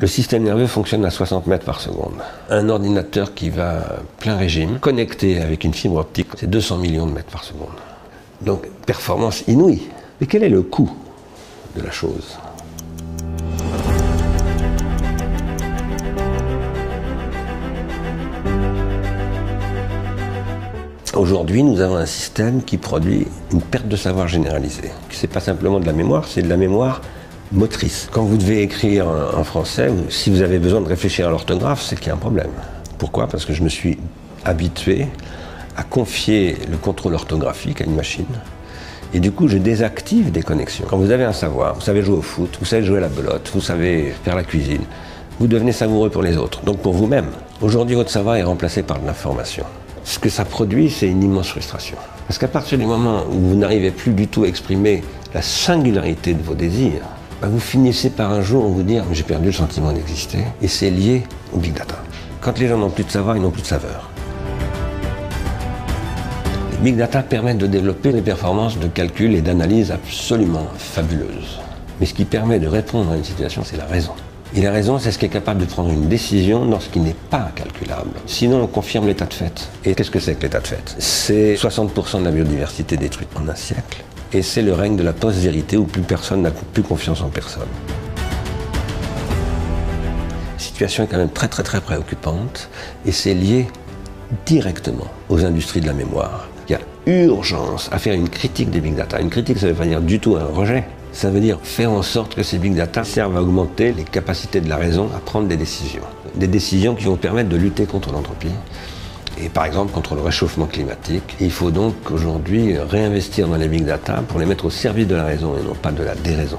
Le système nerveux fonctionne à 60 mètres par seconde. Un ordinateur qui va plein régime, connecté avec une fibre optique, c'est 200 millions de mètres par seconde. Donc, performance inouïe. Mais quel est le coût de la chose ? Aujourd'hui, nous avons un système qui produit une perte de savoir généralisée. Ce n'est pas simplement de la mémoire, c'est de la mémoire motrice. Quand vous devez écrire en français, si vous avez besoin de réfléchir à l'orthographe, c'est qu'il y a un problème. Pourquoi ? Parce que je me suis habitué à confier le contrôle orthographique à une machine. Et du coup, je désactive des connexions. Quand vous avez un savoir, vous savez jouer au foot, vous savez jouer à la belote, vous savez faire la cuisine, vous devenez savoureux pour les autres, donc pour vous-même. Aujourd'hui, votre savoir est remplacé par de l'information. Ce que ça produit, c'est une immense frustration. Parce qu'à partir du moment où vous n'arrivez plus du tout à exprimer la singularité de vos désirs, vous finissez par un jour vous dire « j'ai perdu le sentiment d'exister » et c'est lié au big data. Quand les gens n'ont plus de savoir, ils n'ont plus de saveur. Les big data permettent de développer des performances de calcul et d'analyse absolument fabuleuses. Mais ce qui permet de répondre à une situation, c'est la raison. Et la raison, c'est ce qui est capable de prendre une décision lorsqu'il n'est pas calculable. Sinon, on confirme l'état de fait. Et qu'est-ce que c'est que l'état de fait ? C'est 60% de la biodiversité détruite en un siècle. Et c'est le règne de la post-vérité où plus personne n'a plus confiance en personne. La situation est quand même très préoccupante. Et c'est lié directement aux industries de la mémoire. Il y a urgence à faire une critique des big data. Une critique, ça ne veut pas dire du tout un rejet. Ça veut dire faire en sorte que ces big data servent à augmenter les capacités de la raison à prendre des décisions. Des décisions qui vont permettre de lutter contre l'entropie et par exemple contre le réchauffement climatique. Et il faut donc aujourd'hui réinvestir dans les big data pour les mettre au service de la raison et non pas de la déraison.